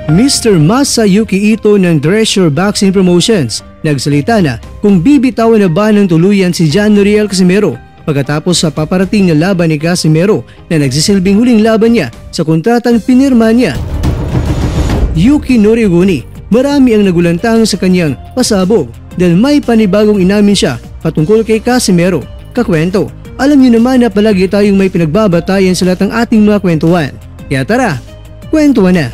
Mr. Masayuki Ito ng Treasure Boxing Promotions nagsalita na kung bibitawan na ba ng tuluyan si John Noriel Casimero pagkatapos sa paparating na laban ni Casimero na nagsisilbing huling laban niya sa kontratang pinirma niya. Yuki Norioguni, marami ang nagulantang sa kanyang pasabog dahil may panibagong inamin siya patungkol kay Casimero. Kakwento, alam niyo naman na palagi tayong may pinagbabatayan sa lahat ng ating mga kwentuhan. Kaya tara, kwentuhan na!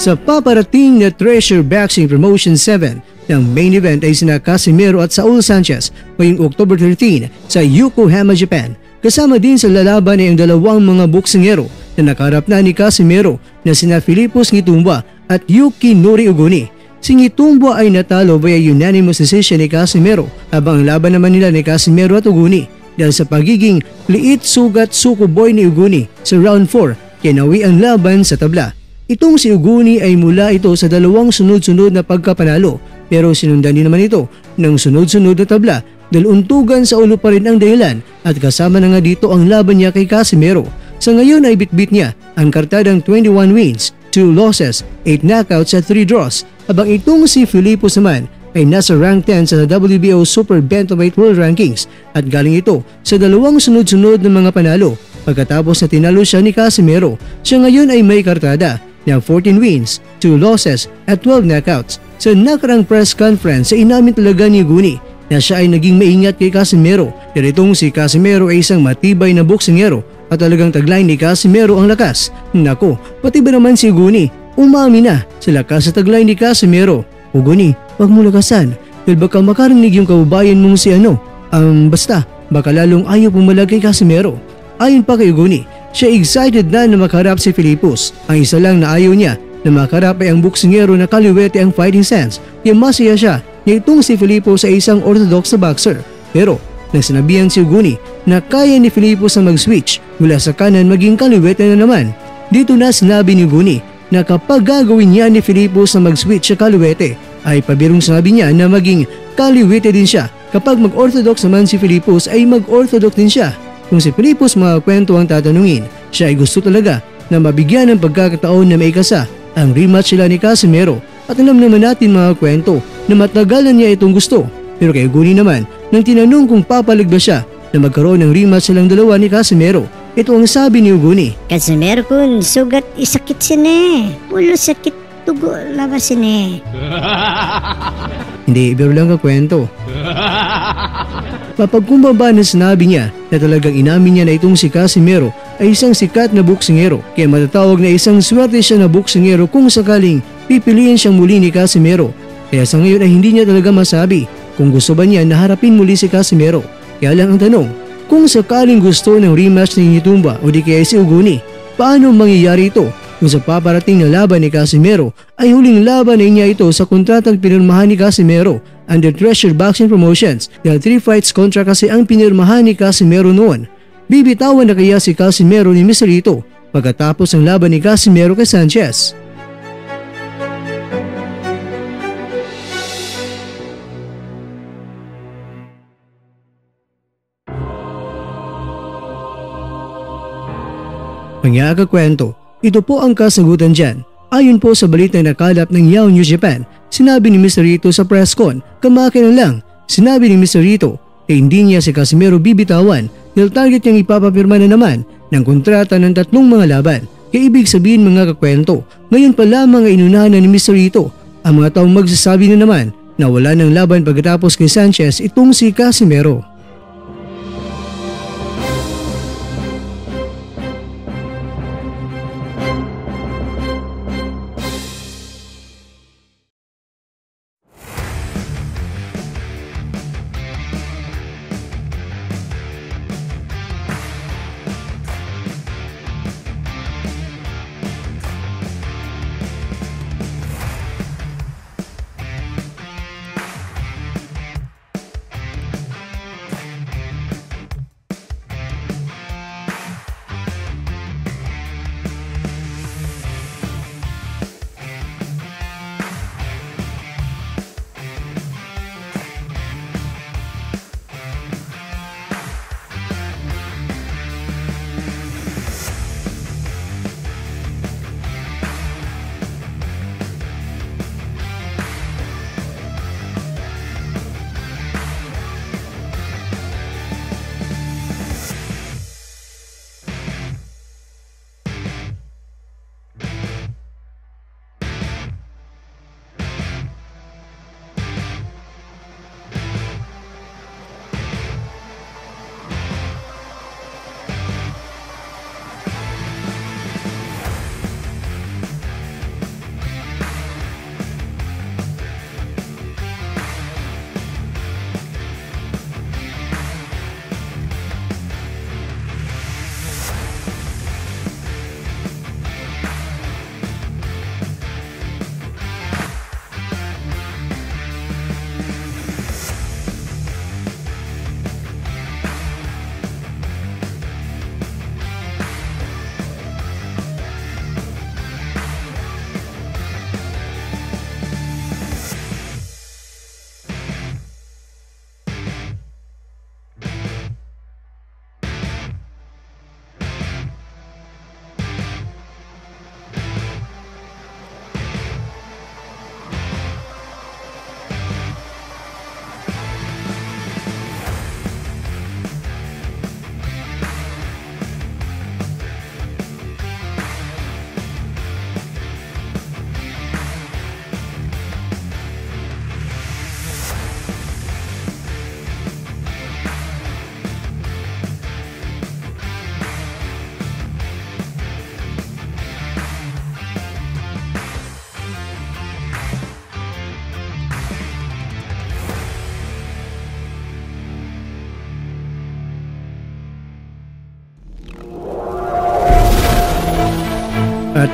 Sa paparating na Treasure Boxing Promotion 7 ng main event ay sina Casimero at Saul Sanchez ngayong October 13 sa Yokohama, Japan. Kasama din sa lalaban ay ang dalawang mga boksingero na nakaharap na ni Casimero na sina Filipos Ngitumba at Yuki Norioguni. Si Ngitumba ay natalo via unanimous decision ni Casimero habang ang laban naman nila ni Casimero at Uguni dahil sa pagiging liit sugat suko boy ni Uguni sa round 4 kinawi ang laban sa tabla. Itong si Uguni ay mula ito sa dalawang sunod-sunod na pagkapanalo pero sinundan din naman ito ng sunod-sunod na tabla dahil untugan sa ulo pa rin ang dahilan at kasama na nga dito ang laban niya kay Casimero. Sa ngayon ay bitbit niya ang kartadang 21 wins, 2 losses, 8 knockouts at 3 draws habang itong si Filipos naman ay nasa rank 10 sa WBO Super Bantamweight World Rankings at galing ito sa dalawang sunod-sunod na mga panalo. Pagkatapos na tinalo siya ni Casimero, siya ngayon ay may kartada na 14 wins, 2 losses at 12 knockouts. Sa nakarang press conference ay inamin talaga ni Uguni na siya ay naging maingat kay Casimero dahil itong si Casimero ay isang matibay na boksingero at talagang taglay ni Casimero ang lakas. Nako, pati ba naman si Uguni umami na sa lakas sa taglay ni Casimero. Uguni, wag mo lakasan dahil baka makarinig yung kababayan mong si basta baka lalong ayaw pumalag kay Casimero. Ayon pa kay Uguni, siya excited na makaharap si Filipos. Ang isa lang na ayaw niya na makaharap ay ang boksingero na kaliwete ang fighting sense. Yung masaya siya na itong si Filipos ay isang orthodox na boxer. Pero nang sinabihan si Uguni na kaya ni Filipos na mag-switch mula sa kanan maging kaliwete na naman. Dito na sinabi ni Uguni na kapag gagawin niya ni Filipos na mag-switch sa kaliwete ay pabirong sinabi niya na maging kaliwete din siya. Kapag mag-orthodox naman si Filipos ay mag-orthodox din siya. Kung si Filipos mga kwento ang tatanungin, siya ay gusto talaga na mabigyan ng pagkakataon na maikasa ang rematch sila ni Casimero at alam naman natin mga kwento na matagalan niya itong gusto. Pero kay Uguni naman, nang tinanong kung papalag ba siya na magkaroon ng rematch silang dalawa ni Casimero, ito ang sabi ni Uguni. Casimero kun, sugat isakit sine. Ulo sakit tugo labas sine. Hindi, biro lang ka kwento. Mapagkumbaba na sinabi niya na talagang inamin niya na itong si Casimero ay isang sikat na boksingero kaya matatawag na isang swerte siya na boksingero kung sakaling pipiliin siyang muli ni Casimero. Kaya sa ngayon ay hindi niya talaga masabi kung gusto ba niya na harapin muli si Casimero. Kaya lang ang tanong, kung sakaling gusto ng rematch ni Ngitumba o di kaya si Uguni, paano mangyayari ito kung sa paparating na laban ni Casimero ay huling laban na niya ito sa kontratang pinirmahan ni Casimero under Treasure Boxing Promotions dahil 3 fights contract kasi ang pinirmahan ni Casimero noon. Bibitawan na kaya si Casimero ni Mr. Ito pagkatapos ng laban ni Casimero kay Sanchez? Pangyayag kwento, ito po ang kasagutan dyan. Ayon po sa balita na nakalap ng Yahoo News Japan, sinabi ni Mr. Ito sa press con, kamakilan lang, sinabi ni Mr. Ito na hindi niya si Casimero bibitawan dahil target niyang ipapapirma na naman ng kontrata ng 3 mga laban. Kaya ibig sabihin mga kakwento, ngayon pa lamang ay inunahan na ni Mr. Ito ang mga taong magsasabi na naman na wala ng laban pagkatapos kay Sanchez itong si Casimero.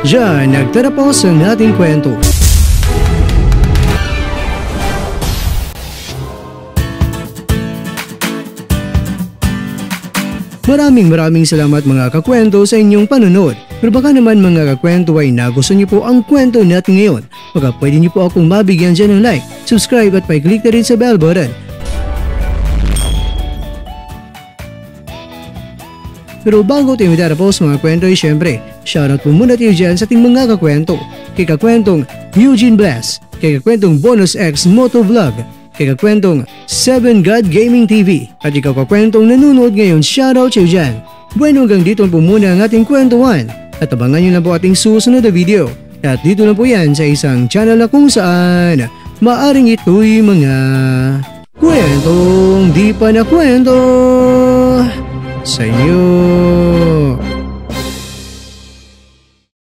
Diyan nagtatapos ang ating kwento. Maraming salamat mga kakwento sa inyong panonood. Pero baka naman mga kakwento ay nagustuhan niyo po ang kwento natin ngayon. Baka pwede niyo po akong mabigyan dyan ng like, subscribe at pa-click na rin sa bell button. Pero bago tayo matapos mga kwento ay syempre, shoutout po muna tayo dyan sa ating mga kakwento. Kay kakwentong Eugene Bless, kay kakwentong Bonus X Motovlog, kay kakwentong 7 God Gaming TV, at ikaw kakwentong nanonood ngayon, shoutout sa'yo dyan. Bueno, hanggang dito po muna ang ating kwentuhan at abangan nyo na po ating susunod na video. At dito na po yan sa isang channel na kung saan maaring ito'y mga kwentong di pa na kwento sa inyo.